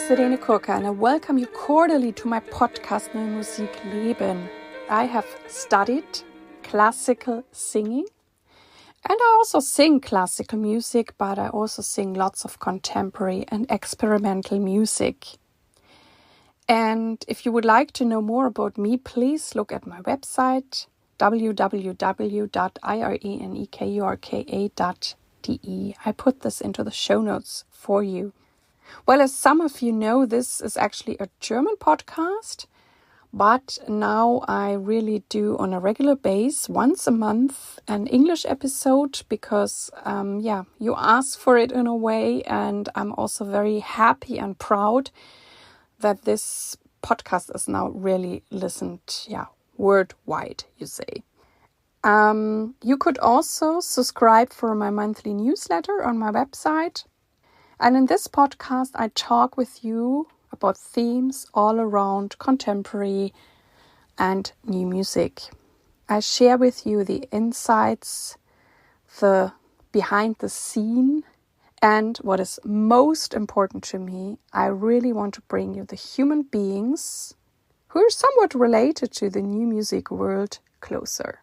Sirene Kurka, and I welcome you cordially to my podcast, Neue Musik, Leben. I have studied classical singing, and I also sing classical music, but I also sing lots of contemporary and experimental music. And if you would like to know more about me, please look at my website, www.irenekurka.de. I put this into the show notes for you. Well, as some of you know, this is actually a German podcast, but now I really do on a regular basis, once a month, an English episode because, you asked for it in a way, and I'm also very happy and proud that this podcast is now really listened, worldwide, you say. You could also subscribe for my monthly newsletter on my website. And in this podcast, I talk with you about themes all around contemporary and new music. I share with you the insights, the behind the scene, and what is most important to me, I really want to bring you the human beings who are somewhat related to the new music world closer.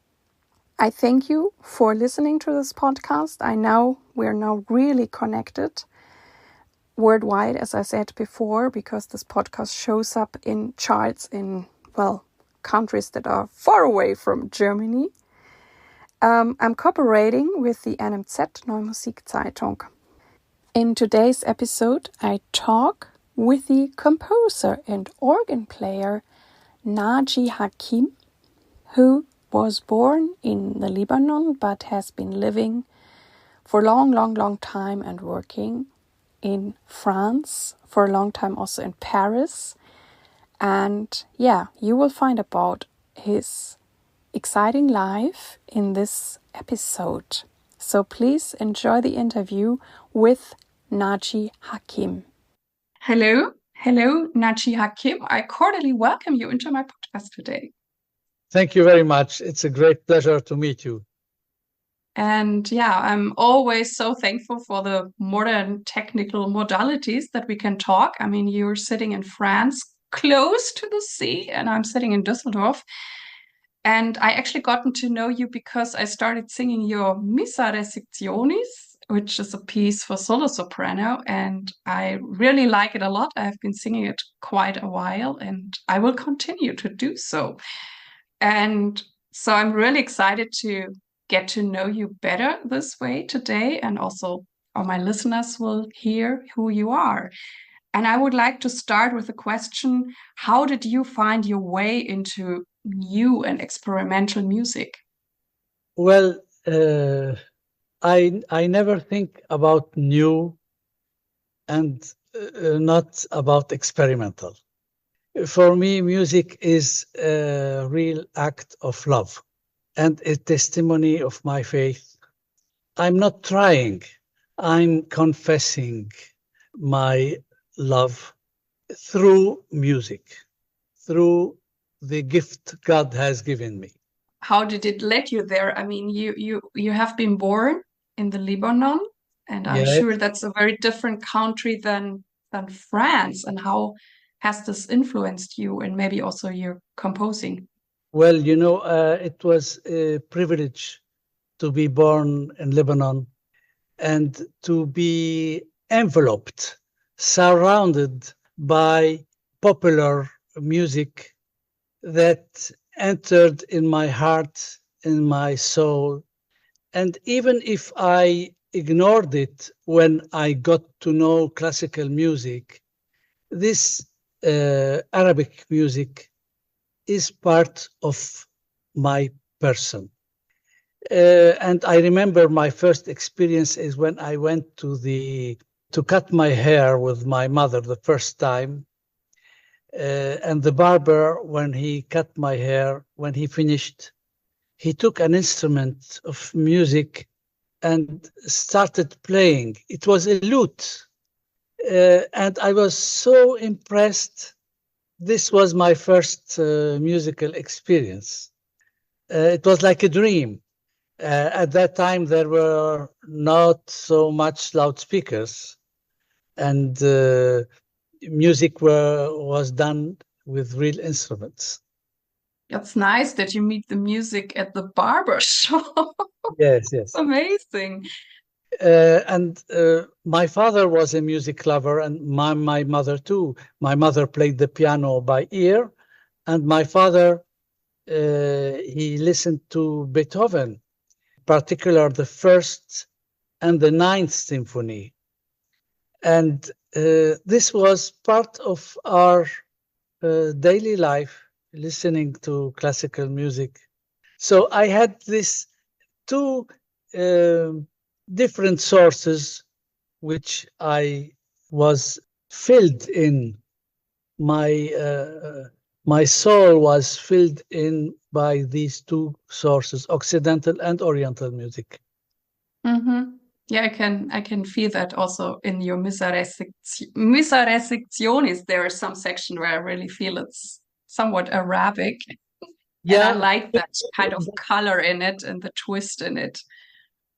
I thank you for listening to this podcast. I know we're now really connected worldwide, as I said before, because this podcast shows up in charts in, countries that are far away from Germany. I'm cooperating with the NMZ, Neue Musik Zeitung. In today's episode, I talk with the composer and organ player Naji Hakim, who was born in the Lebanon but has been living for a long time and working in France, for a long time also in Paris. And you will find about his exciting life in this episode. So please enjoy the interview with Naji Hakim. Hello, Naji Hakim. I cordially welcome you into my podcast today. Thank you very much. It's a great pleasure to meet you. And I'm always so thankful for the modern technical modalities that we can talk. I mean, you're sitting in France, close to the sea, and I'm sitting in Düsseldorf. And I actually gotten to know you because I started singing your Missa Receptionis, which is a piece for solo soprano, and I really like it a lot. I've been singing it quite a while, and I will continue to do so. And so I'm really excited to get to know you better this way today, and also all my listeners will hear who you are. And I would like to start with a question: how did you find your way into new and experimental music? Well, I never think about new and not about experimental. For me, music is a real act of love and a testimony of my faith. I'm not trying, I'm confessing my love through music, through the gift God has given me. How did it lead you there? I mean, you have been born in the Lebanon, and I'm sure that's a very different country than France. And how has this influenced you and maybe also your composing? Well, it was a privilege to be born in Lebanon and to be enveloped, surrounded by popular music that entered in my heart, in my soul. And even if I ignored it when I got to know classical music, this Arabic music is part of my person. And I remember my first experience is when I went to cut my hair with my mother the first time. And the barber, when he cut my hair, when he finished, he took an instrument of music and started playing. It was a lute. And I was so impressed. This was my first musical experience. It was like a dream. At that time, there were not so much loudspeakers. And music was done with real instruments. It's nice that you meet the music at the barber shop. Yes, yes. Amazing. And my father was a music lover, and my mother too. My mother played the piano by ear, and my father, he listened to Beethoven, particular the first and the ninth symphony. And this was part of our daily life, listening to classical music. So I had these two different sources which I was filled in. My soul was filled in by these two sources, Occidental and Oriental music. Mm-hmm. Yeah, I can feel that also in your Missa Receptionis. There is some section where I really feel it's somewhat Arabic, and I Yeah. like that kind of color in it and the twist in it.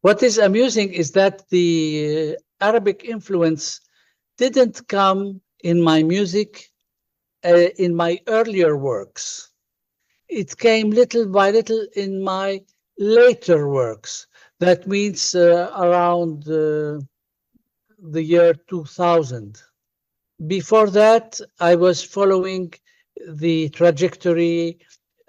What is amusing is that the Arabic influence didn't come in my music in my earlier works. It came little by little in my later works. That means around the year 2000. Before that, I was following the trajectory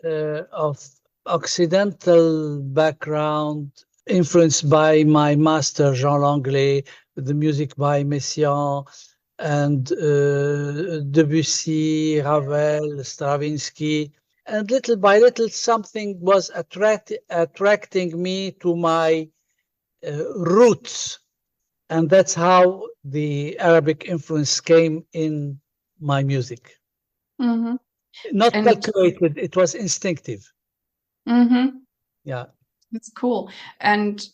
of Occidental background, influenced by my master Jean Langlais, the music by Messiaen and Debussy, Ravel, Stravinsky. And little by little, something was attracting me to my roots. And that's how the Arabic influence came in my music. Mm-hmm. Not And calculated, it was instinctive. mm-hmm. Yeah. That's cool. And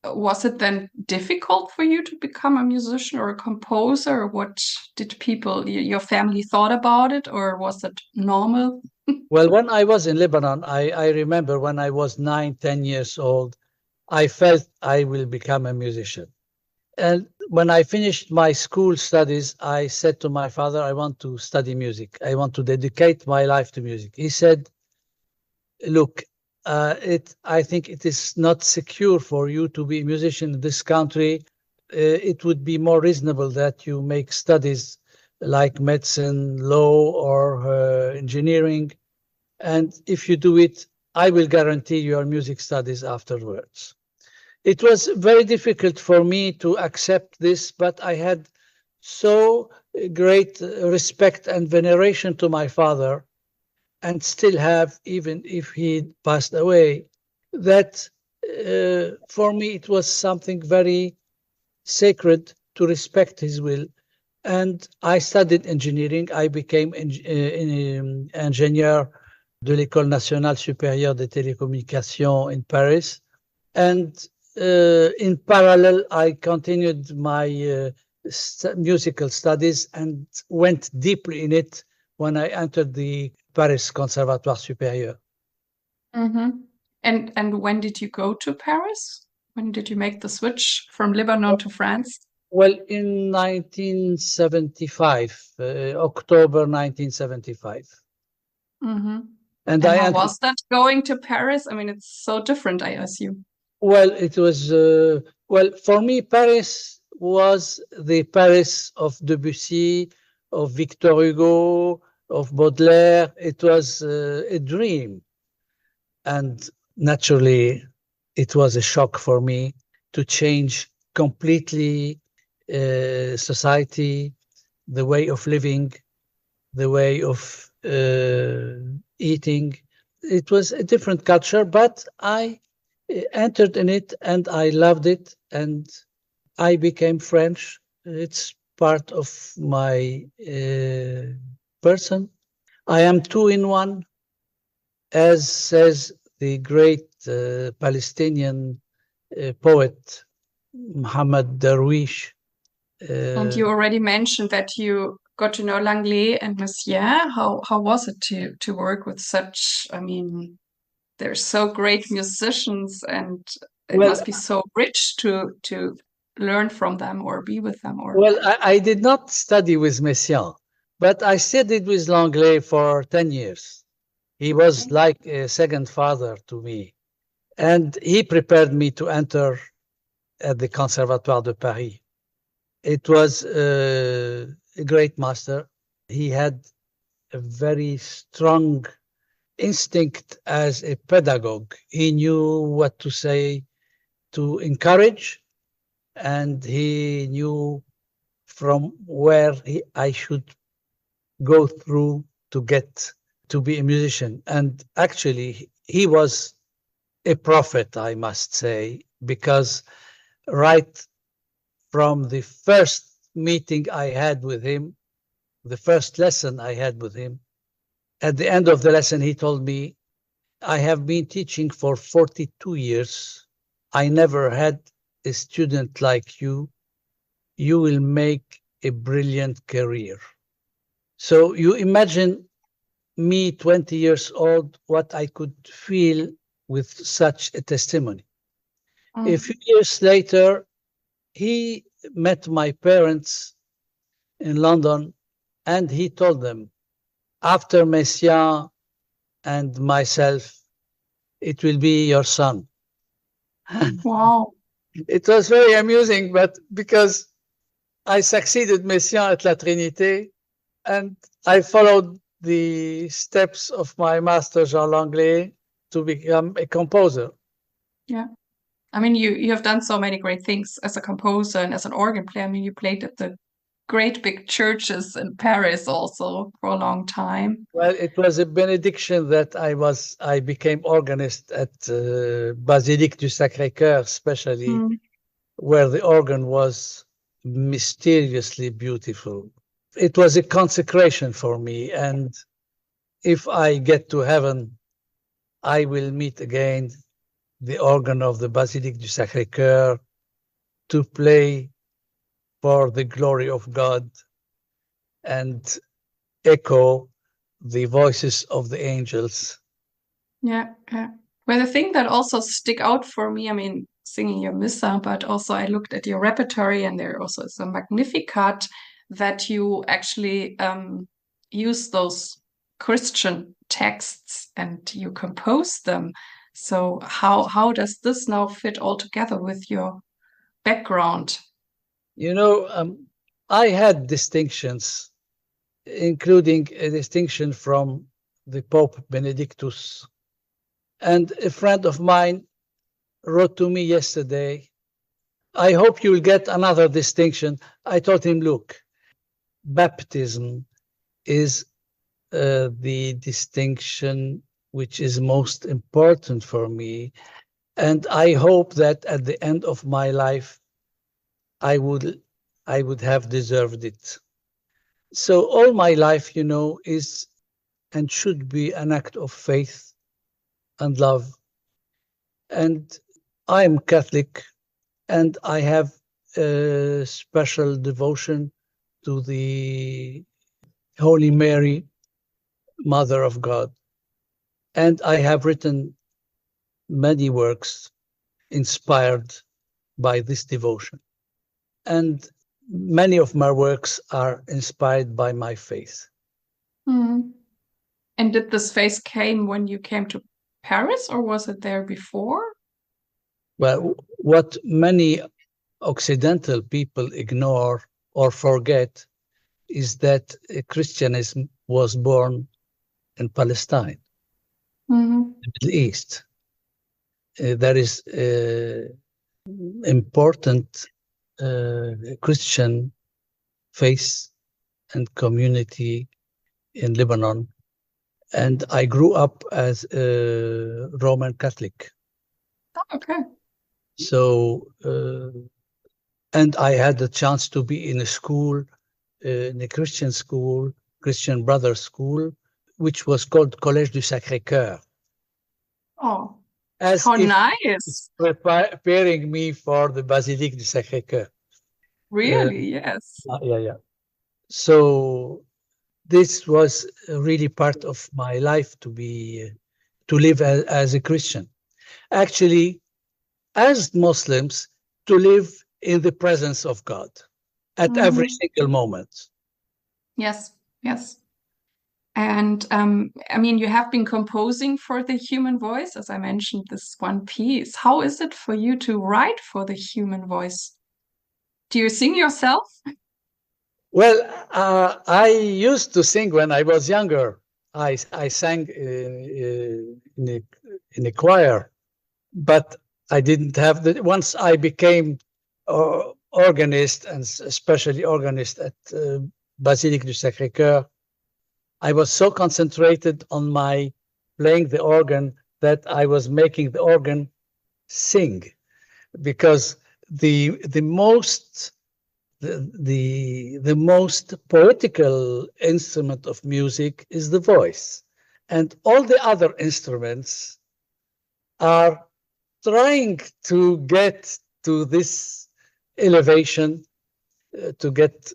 was it then difficult for you to become a musician or a composer? What did people, your family thought about it, or was it normal? Well, when I was in Lebanon, I remember when I was 9, 10 years old, I felt I will become a musician. And when I finished my school studies, I said to my father, I want to study music. I want to dedicate my life to music. He said, look, I think it is not secure for you to be a musician in this country. It would be more reasonable that you make studies like medicine, law, or engineering. And if you do it, I will guarantee your music studies afterwards. It was very difficult for me to accept this, but I had so great respect and veneration to my father, and still have, even if he passed away, that for me it was something very sacred to respect his will. And I studied engineering. I became ingénieur de l'École nationale supérieure des télécommunications in Paris. And in parallel, I continued my musical studies and went deeply in it when I entered the Paris Conservatoire Supérieur. Mm-hmm. And when did you go to Paris? When did you make the switch from Lebanon to France? Well, in 1975, October 1975. Mm-hmm. And And I how entered, was that going to Paris? I mean, it's so different, I assume. well, it was, well, for me, Paris was the Paris of Debussy, of Victor Hugo, of Baudelaire. It was a dream. And naturally, it was a shock for me to change completely society, the way of living, the way of eating. It was a different culture, but I entered in it and I loved it, and I became French. It's part of my person. I am two in one, as says the great Palestinian poet Muhammad Darwish. And you already mentioned that you got to know Langlais and Messiaen. How was it to work with such, I mean, they're so great musicians, and it Well, must be so rich to learn from them or be with them or I did not study with Messiaen. But I studied with Langlais for 10 years. He was Okay. like a second father to me. And he prepared me to enter at the Conservatoire de Paris. It was a great master. He had a very strong instinct as a pedagogue. He knew what to say to encourage, and he knew from where I should go through to get to be a musician. And actually, he was a prophet, I must say, because right from the first meeting I had with him, the first lesson I had with him, at the end of the lesson, he told me, I have been teaching for 42 years. I never had a student like you. You will make a brilliant career. So you imagine me, 20 years old, what I could feel with such a testimony. A Mm. few years later, he met my parents in London and he told them, after Messiaen and myself, it will be your son. Wow. It was very amusing, but because I succeeded Messiaen at La Trinité and I followed the steps of my master Jean Langlais to become a composer. Yeah. I mean, you have done so many great things as a composer and as an organ player. I mean, you played at the great big churches in Paris also for a long time. Well, it was a benediction that I became organist at Basilique du Sacré-Cœur, especially Mm. where the organ was mysteriously beautiful. It was a consecration for me, and if I get to heaven, I will meet again the organ of the Basilique du Sacré-Cœur to play for the glory of God and echo the voices of the angels. Yeah, yeah. Well, the thing that also stick out for me, I mean, singing your Missa, but also I looked at your repertory and there also is a Magnificat that you actually use those Christian texts and you compose them. So how does this now fit all together with your background? You know, I had distinctions, including a distinction from the Pope Benedictus. And a friend of mine wrote to me yesterday, I hope you'll get another distinction. I told him, look, baptism is the distinction which is most important for me. And I hope that at the end of my life, I would have deserved it. So all my life, you know, is and should be an act of faith and love. And I am Catholic and I have a special devotion to the Holy Mary, Mother of God. And I have written many works inspired by this devotion. And many of my works are inspired by my faith. Mm. And did this phase came when you came to Paris or was it there before? Well, what many Occidental people ignore or forget is that Christianism was born in Palestine, Mm-hmm. the Middle East. There is important Christian faith and community in Lebanon. And I grew up as a Roman Catholic. Okay. So, and I had the chance to be in a school, in a Christian school, Christian Brothers School, which was called Collège du Sacré-Cœur, Oh, as how if nice. preparing me for the Basilique du Sacré-Cœur. Really, yes. Yeah, yeah. So this was really part of my life to live as a Christian. Actually, as Muslims, to live in the presence of God at every Mm-hmm. single moment. Yes. Yes. And I mean, you have been composing for the human voice, as I mentioned, this one piece. How is it for you to write for the human voice? Do you sing yourself? Well, I used to sing when I was younger. I sang in a choir, but I didn't have the. Once I became organist, and especially organist at Basilique du Sacré-Cœur, I was so concentrated on my playing the organ that I was making the organ sing, because the most the most poetical instrument of music is the voice, and all the other instruments are trying to get to this elevation, to get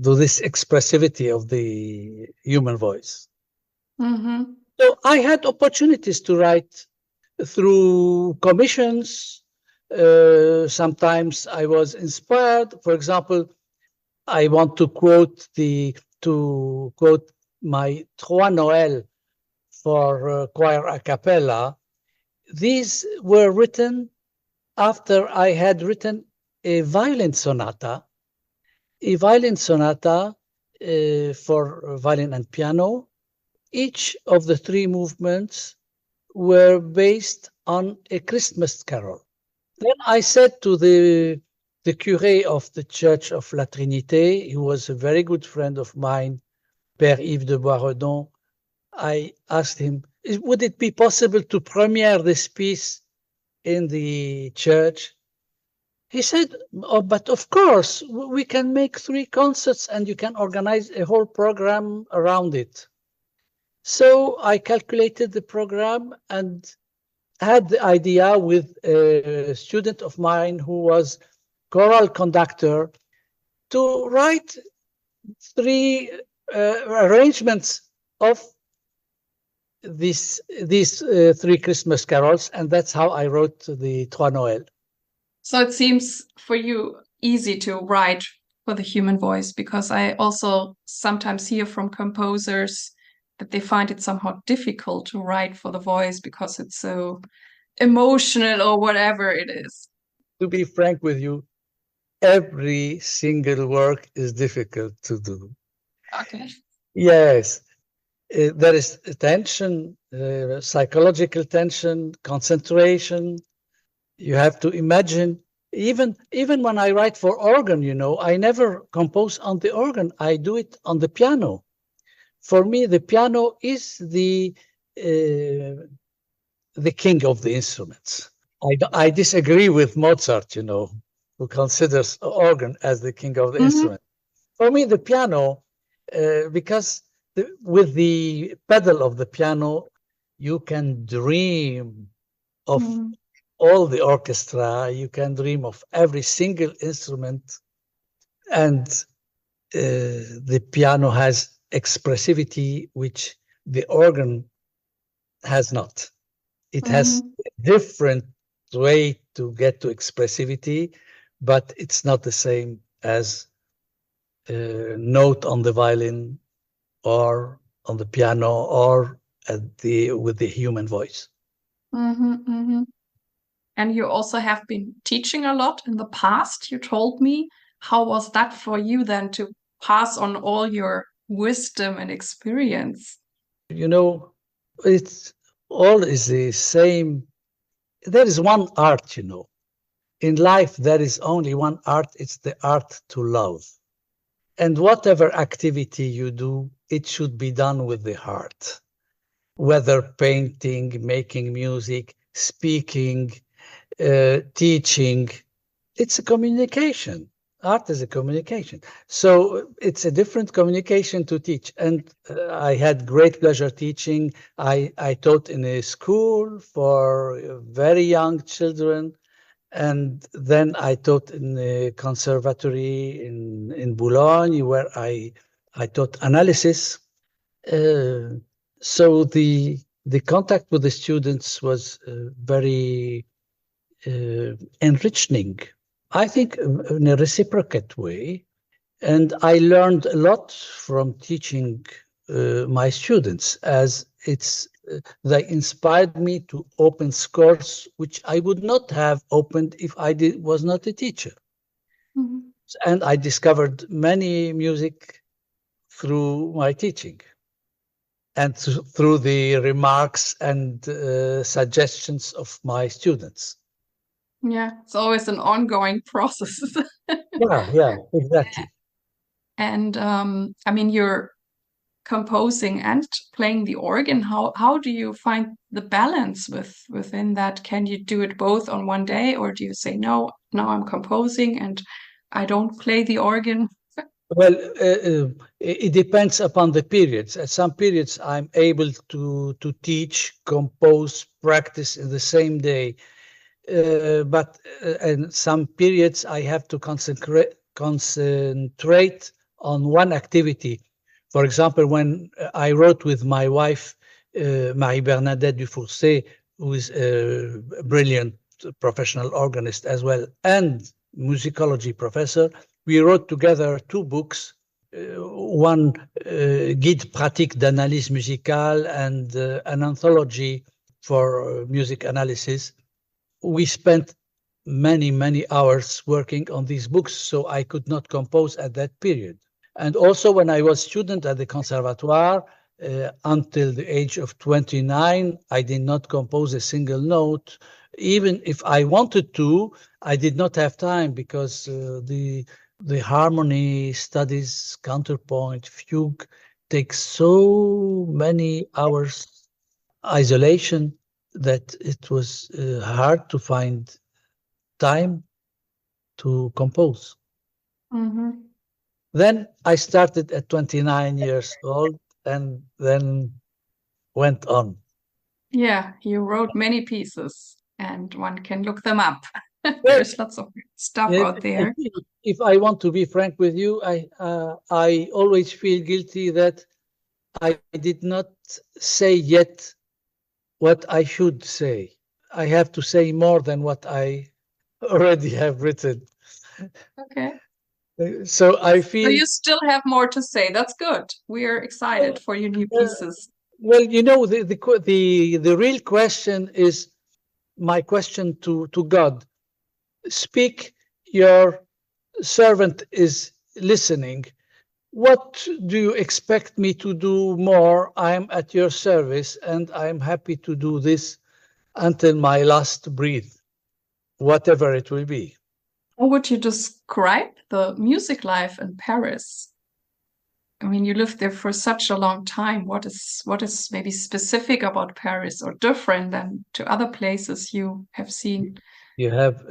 to this expressivity of the human voice. Mm-hmm. So I had opportunities to write through commissions. Sometimes I was inspired. For example, I want to quote my Trois Noël for choir a cappella. These were written after I had written a violin sonata, for violin and piano. Each of the three movements were based on a Christmas carol. Then I said to the curé of the Church of La Trinité, who was a very good friend of mine, Père Yves de Boisredon, I asked him, would it be possible to premiere this piece in the church? He said, oh, but of course, we can make 3 concerts and you can organize a whole program around it. So I calculated the program and had the idea with a student of mine who was choral conductor to write 3 arrangements of these 3 Christmas carols, and that's how I wrote the Trois Noël. So it seems for you easy to write for the human voice, because I also sometimes hear from composers that they find it somehow difficult to write for the voice because it's so emotional or whatever it is. To be frank with you, every single work is difficult to do. Okay. Yes, there is tension, psychological tension, concentration. You have to imagine, even when I write for organ, I never compose on the organ. I do it on the piano. For me, the piano is the king of the instruments. I disagree with Mozart, who considers organ as the king of the instrument. For me, the piano, because with the pedal of the piano, you can dream of all the orchestra, you can dream of every single instrument, and the piano has expressivity which the organ has not. It has a different way to get to expressivity, but it's not the same as a note on the violin or on the piano or with the human voice. And you also have been teaching a lot in the past, you told me. How was that for you then to pass on all your wisdom and experience? It's all is the same. There is one art, In life, there is only one art. It's the art to love. And whatever activity you do, it should be done with the heart. Whether painting, making music, speaking, teaching, it's a communication. Art is a communication. So it's a different communication to teach. And I had great pleasure teaching. I taught in a school for very young children. And then I taught in a conservatory in Boulogne, where I taught analysis. So the contact with the students was very enriching. I think in a reciprocate way. And I learned a lot from teaching my students, as they inspired me to open scores which I would not have opened if was not a teacher. Mhm. And I discovered many music through my teaching and through the remarks and suggestions of my students. Yeah, it's always an ongoing process. Yeah, exactly. And I mean, you're composing and playing the organ. How do you find the balance within that? Can you do it both on one day, or do you say, no, now I'm composing and I don't play the organ? Well, it depends upon the periods. At some periods, I'm able to teach, compose, practice in the same day. But in some periods, I have to concentrate on one activity. For example, when I wrote with my wife, Marie-Bernadette Dufourcé, who is a brilliant professional organist as well, and musicology professor, we wrote together two books, one guide pratique d'analyse musicale and an anthology for music analysis. We spent many hours working on these books, so I could not compose at that period. And also when I was student at the conservatoire, until the age of 29, I did not compose a single note. Even if I wanted to, I did not have time because the harmony studies, counterpoint, fugue takes so many hours isolation that it was hard to find time to compose. Mm-hmm. Then I started at 29 years old and then went on. Yeah, you wrote many pieces, and one can look them up. Well, There's lots of stuff if, out there. if I want to be frank with you, I always feel guilty that I did not say yet what I should say. I have to say more than what I already have written. Okay. So I So feel you still have more to say. That's good. We are excited for your new uh, pieces. well, the real question is my question to God. Speak, your servant is listening. What do you expect me to do more? I'm at your service and I'm happy to do this until my last breath, whatever it will be. How would you describe the music life in Paris? I mean, you lived there for such a long time. What is maybe specific about Paris or different than to other places you have seen? You have,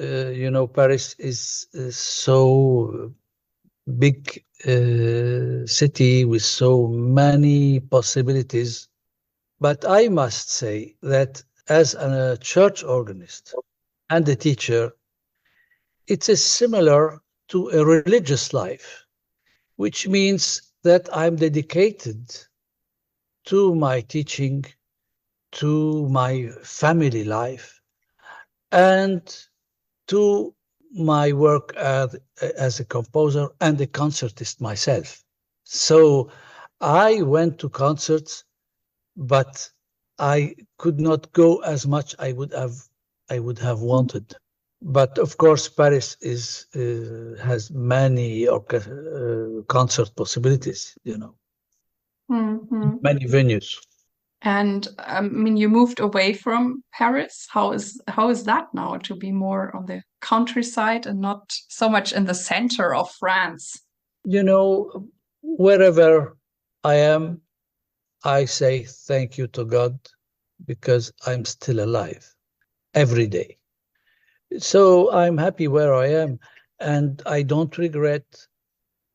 Paris is so big city with so many possibilities. But I must say that as a church organist and a teacher, it is similar to a religious life, which means that I'm dedicated to my teaching, to my family life, and to my work as a composer and a concertist myself. So I went to concerts, but I could not go as much I would have wanted. But of course, Paris has many concert possibilities, Hmm. many venues. And I mean, you moved away from Paris. How is that now to be more on the countryside and not so much in the center of France? Wherever I am, I say thank you to God because I'm still alive every day. So I'm happy where I am and I don't regret.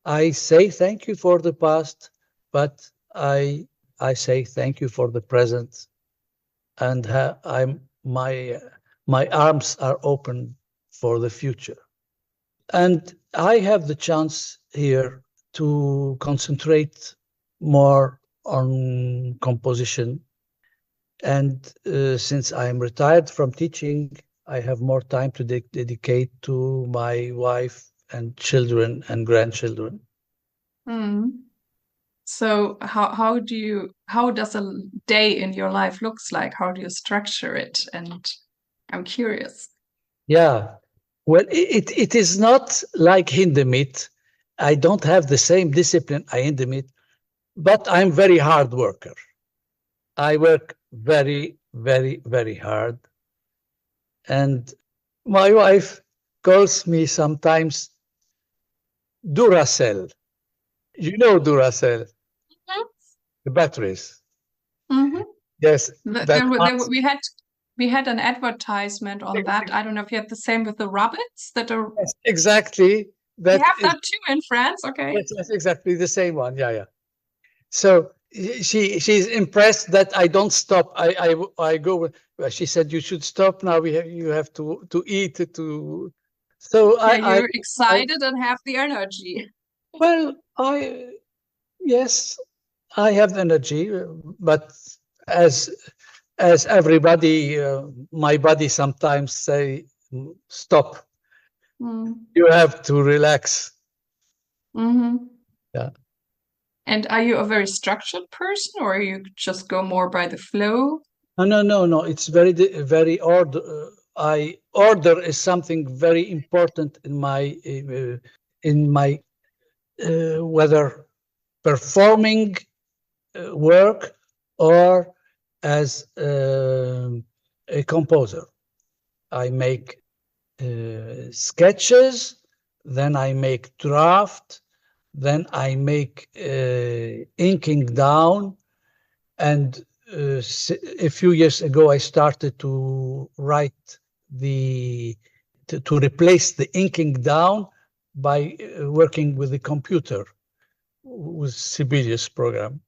I say thank you for the past, but I say thank you for the present, and my arms are open for the future. And I have the chance here to concentrate more on composition. And since I'm retired from teaching, I have more time to dedicate to my wife and children and grandchildren. Mm. So how does a day in your life looks like? How do you structure it? And I'm curious. Yeah. Well, it is not like Hindemith. I don't have the same discipline I Hindemith, but I'm very hard worker. I work very, very, very hard. And my wife calls me sometimes Duracell. You know Duracell, the batteries. Mm-hmm. Yes, that We had an advertisement on that. I don't know if you had the same with the rabbits that are. yes, exactly. We That have is, that too in France. Okay. yes, yes, exactly the same one. Yeah, yeah. So she's impressed that I don't stop. I go. Well, she said you should stop now. You have to eat to. So Yeah, I you're excited and have the energy. well I yes I have energy, but as as everybody, my body sometimes say stop. Mm. You have to relax. Mm-hmm. Yeah. And are you a very structured person, or you just go more by the flow? No, no, no, no. It's very order. I order is something very important in my whether performing work or as a composer. I make sketches, then I make draft, then I make inking down, and a few years ago I started to write to replace the inking down by working with the computer with Sibelius program.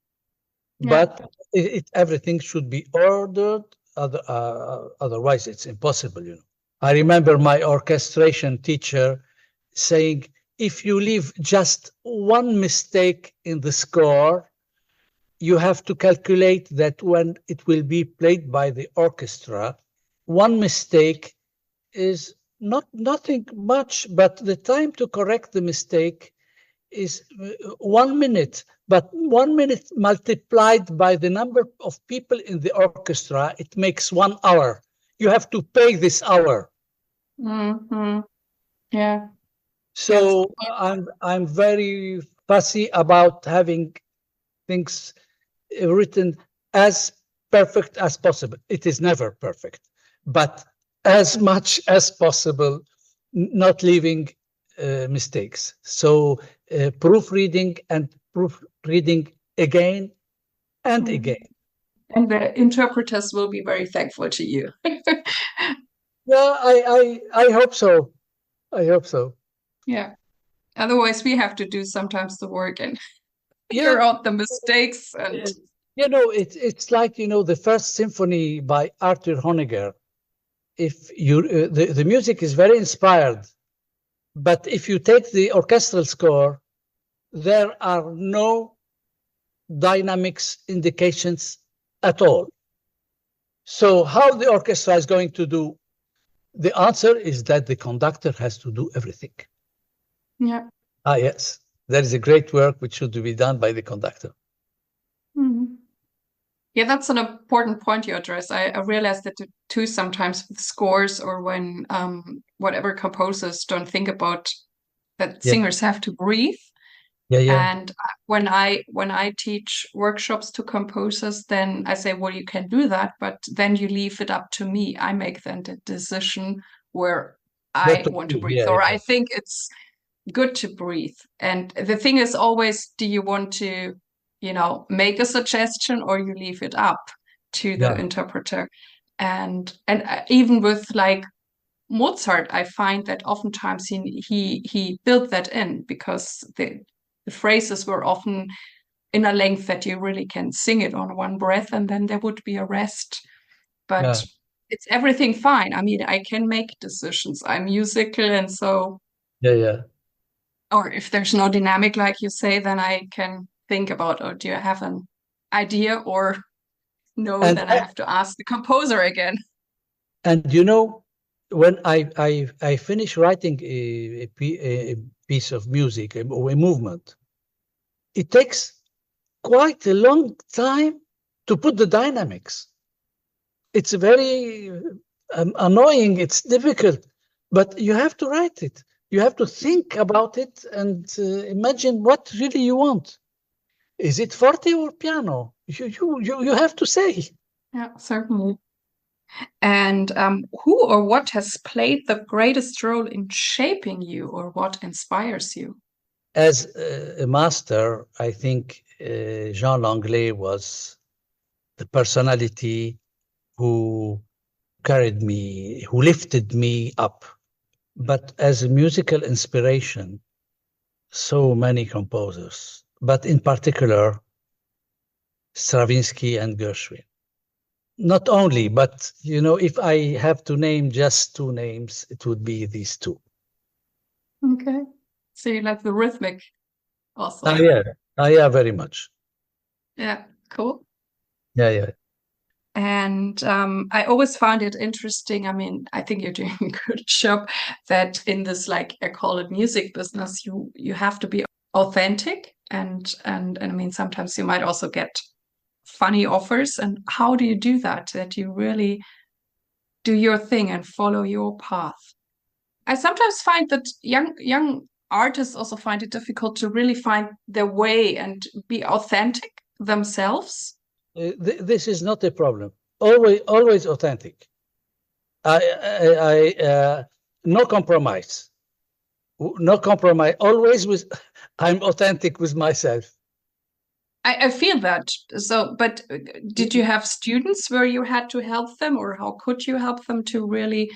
Yeah. But everything should be ordered, otherwise it's impossible, you know. I remember my orchestration teacher saying, if you leave just one mistake in the score, you have to calculate that when it will be played by the orchestra, one mistake is nothing much, but the time to correct the mistake is 1 minute. But 1 minute multiplied by the number of people in the orchestra, it makes 1 hour. You have to pay this hour. Mm-hmm. Yeah. Yes. So I'm very fussy about having things written as perfect as possible. It is never perfect, but as much as possible, not leaving mistakes. So proofreading and proofreading again and Mm. again. And the interpreters will be very thankful to you. Yeah, I hope so. I hope so. Yeah. Otherwise, we have to do sometimes the work and Yeah, figure out the mistakes and. you know, it's like, you know, the first symphony by Arthur Honegger. If you the music is very inspired, but if you take the orchestral score, there are no dynamics indications at all. So how the orchestra is going to do? The answer is that the conductor has to do everything. Yeah. Ah, yes, there is a great work which should be done by the conductor. Mm-hmm. Yeah, that's an important point you address. I realized that too sometimes with scores or when whatever composers don't think about that Yeah, singers have to breathe. yeah, yeah, And when I teach workshops to composers, then I say, well, you can do that, but then you leave it up to me. I make then the decision where what I to want to do? breathe, Yeah, or yeah, I think it's good to breathe. And the thing is always, do you want to, make a suggestion or you leave it up to the yeah, interpreter? And even with like Mozart, I find that oftentimes he built that in because the phrases were often in a length that you really can sing it on one breath and then there would be a rest. yeah, But it's everything fine. I mean, I can make decisions. I'm musical, and so, yeah, yeah. or if there's no dynamic, like you say, then I can think about, oh, do you have an idea? Or no, And then I have to ask the composer again. and you know, when I finish writing a piece of music, a movement, it takes quite a long time to put the dynamics. It's very annoying, it's difficult, but you have to write it. You have to think about it and imagine what really you want. Is it forte or piano? You have to say. Yeah, certainly. And who or what has played the greatest role in shaping you, or what inspires you? As a master, I think Jean Langlais was the personality who carried me, who lifted me up. But as a musical inspiration, so many composers, but in particular, Stravinsky and Gershwin. Not only, but if I have to name just two names, it would be these two. Okay. So you like the rhythmic also? Yeah, yeah, very much. Yeah, cool. Yeah, yeah. And I always found it interesting. I mean, I think you're doing a good job that in this, like I call it music business, you have to be authentic, and I mean sometimes you might also get funny offers. And how do you do that? That you really do your thing and follow your path. I sometimes find that young artists also find it difficult to really find their way and be authentic themselves. This is not a problem. Always authentic. No compromise. No compromise. Always with, I'm authentic with myself. I feel that. So, but did you have students where you had to help them, or how could you help them to really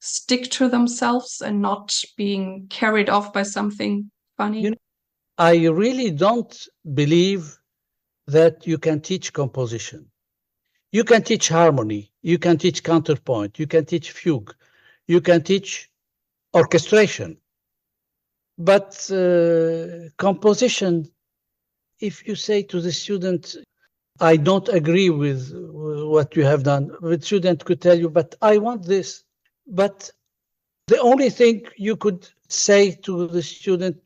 stick to themselves and not being carried off by something funny? I really don't believe that you can teach composition. You can teach harmony, you can teach counterpoint, you can teach fugue, you can teach orchestration. But composition, if you say to the student, I don't agree with what you have done, the student could tell you, but I want this. But the only thing you could say to the student,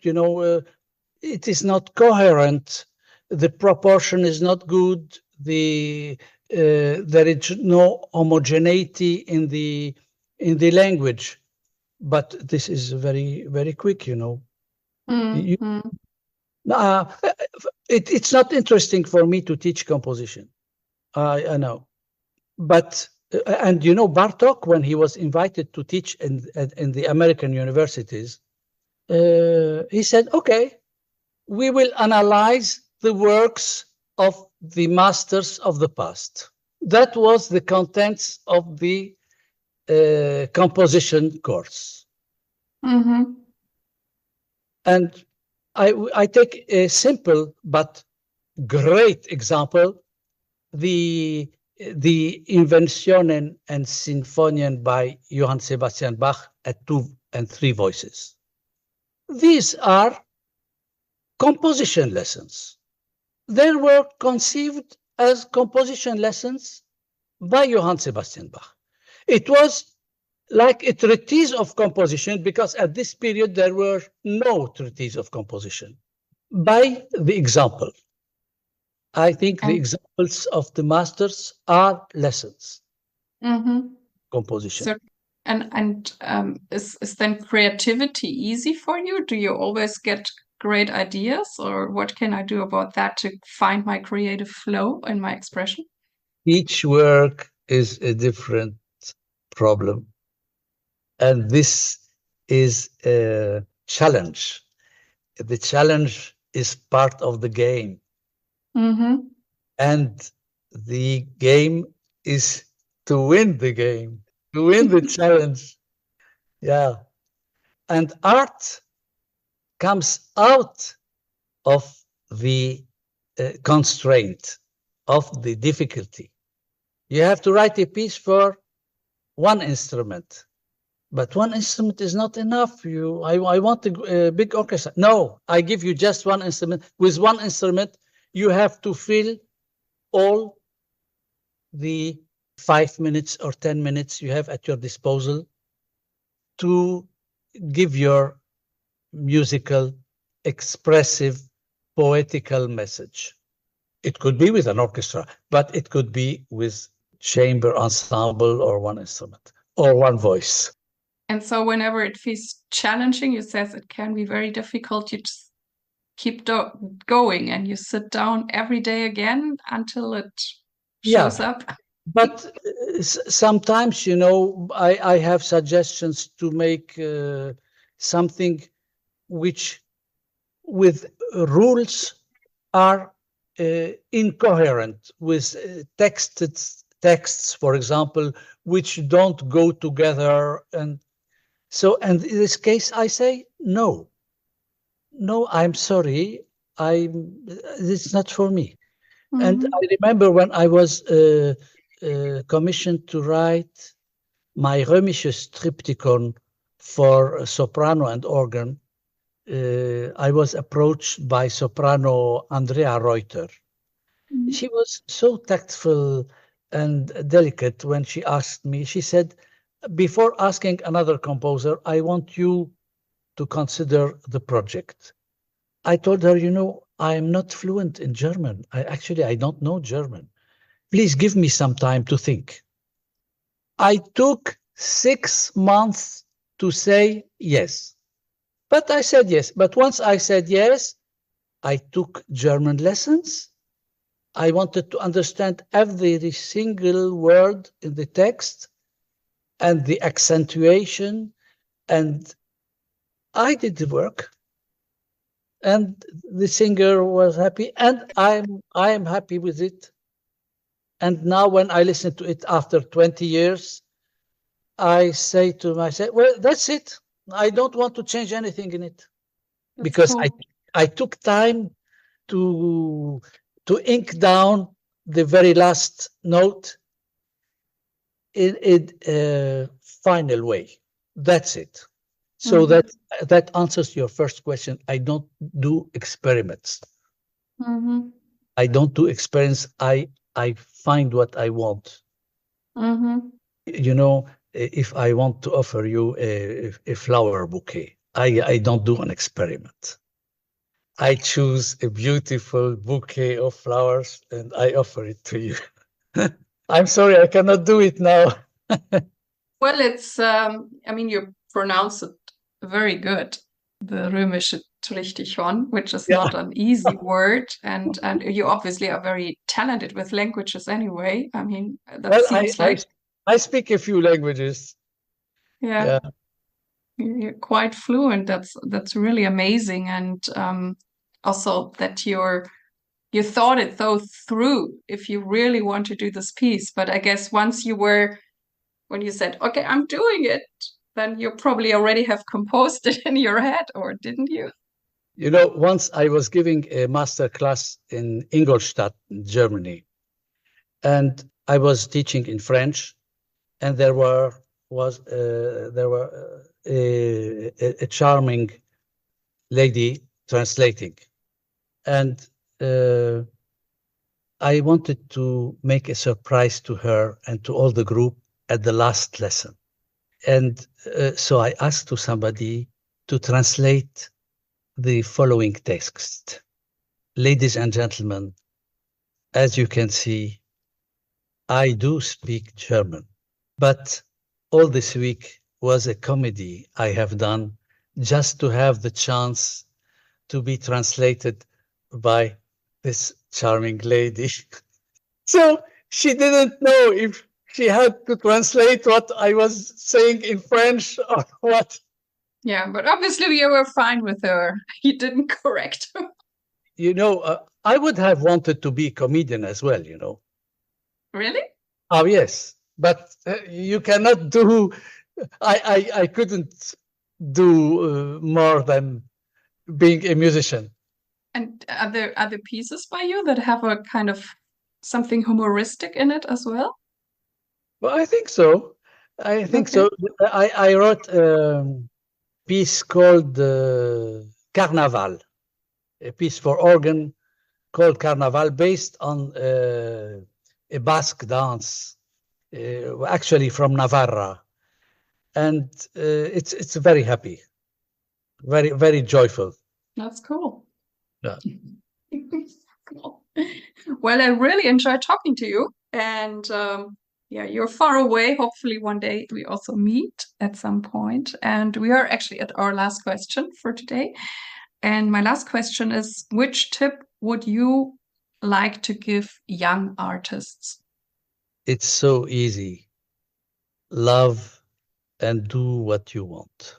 it is not coherent, the proportion is not good, there is no homogeneity in the language. But this is very, very quick, Mm-hmm. Uh, it's not interesting for me to teach composition. I know. But, and Bartok, when he was invited to teach in the American universities, he said, okay, we will analyze the works of the masters of the past. That was the contents of the composition course. Mm-hmm. And I take a simple but great example, the Inventionen and Sinfonien by Johann Sebastian Bach at 2 and 3 voices. These are composition lessons. They were conceived as composition lessons by Johann Sebastian Bach. It was like a treatise of composition, because at this period there were no treatise of composition. By the example, I think the examples of the masters are lessons. Mm-hmm. Composition. So, is then creativity easy for you? Do you always get great ideas, or what can I do about that to find my creative flow in my expression? Each work is a different problem, and this is a challenge. The challenge is part of the game. Mm-hmm. And the game is to win the game, to win the challenge. Yeah. And art comes out of the constraint, of the difficulty. You have to write a piece for one instrument, but one instrument is not enough. I want a big orchestra. No, I give you just one instrument. With one instrument, you have to fill all the 5 minutes or 10 minutes you have at your disposal to give your musical, expressive poetical message. It could be with an orchestra, but it could be with chamber ensemble or one instrument or one voice. And so whenever it feels challenging, you says it can be very difficult. You just keep going and you sit down every day again until it shows up. But sometimes, I have suggestions to make something which with rules are incoherent with texts, for example, which don't go together. And in this case, I say, no, I'm sorry. It's not for me. And I remember when I was commissioned to write my Römisches Triptychon for soprano and organ, I was approached by soprano Andrea Reuter. She was so tactful and delicate when she asked me. She said, before asking another composer, I want you to consider the project. I told her, I am not fluent in German. I don't know German. Please give me some time to think. I took 6 months to say yes. But I said yes. But once I said yes, I took German lessons. I wanted to understand every single word in the text and the accentuation. And I did the work. And the singer was happy. And I am happy with it. And now when I listen to it after 20 years, I say to myself, well, that's it. I don't want to change anything in it. That's because cool. I took time to ink down the very last note in a final way. That's it. So that answers your first question. I don't do experiments. I don't do experiments. I find what I want. If I want to offer you a flower bouquet, I don't do an experiment. I choose a beautiful bouquet of flowers and I offer it to you. I'm sorry, I cannot do it now. Well, it's, you pronounce it very good, the Römische Trichtichon, which is not an easy word. And you obviously are very talented with languages anyway. Seems like... I speak a few languages. Yeah. You're quite fluent. That's really amazing. And also that you thought it through if you really want to do this piece. But I guess when you said, okay, I'm doing it, then you probably already have composed it in your head, or didn't you? Once I was giving a master class in Ingolstadt, Germany, and I was teaching in French, and there was a charming lady translating, and I wanted to make a surprise to her and to all the group at the last lesson. And so I asked to somebody to translate the following text. Ladies and gentlemen, as you can see, I do speak German, but all this week was a comedy I have done just to have the chance to be translated by this charming lady. So she didn't know if she had to translate what I was saying in French or what. Yeah, but obviously you were fine with her. You didn't correct her. I would have wanted to be a comedian as well, Really? Oh, yes. But you cannot do... I couldn't do more than being a musician. And are there other pieces by you that have a kind of something humoristic in it as well? Well, I think so. So. I wrote a piece called Carnaval, a piece for organ called Carnaval, based on a Basque dance, actually from Navarra. And it's very happy, very, very joyful. That's cool. Yeah. Well, I really enjoyed talking to you. And yeah, you're far away. Hopefully, one day we also meet at some point. And we are actually at our last question for today. And my last question is, which tip would you like to give young artists? It's so easy. Love and do what you want.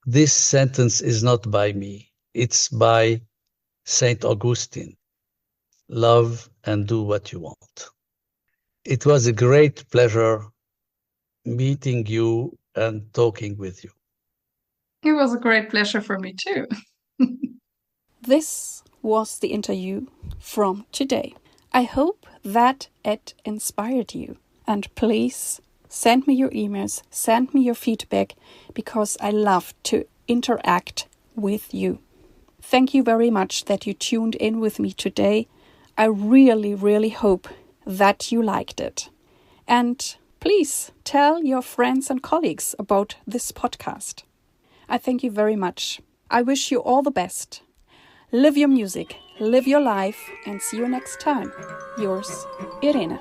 This sentence is not by me. It's by Saint Augustine. Love and do what you want. It was a great pleasure meeting you and talking with you. It was a great pleasure for me too. This was the interview from today. I hope that it inspired you. And please send me your emails, send me your feedback, because I love to interact with you. Thank you very much that you tuned in with me today. I really, really hope that you liked it. And please tell your friends and colleagues about this podcast. I thank you very much. I wish you all the best. Live your music, live your life, and see you next time. Yours, Irene.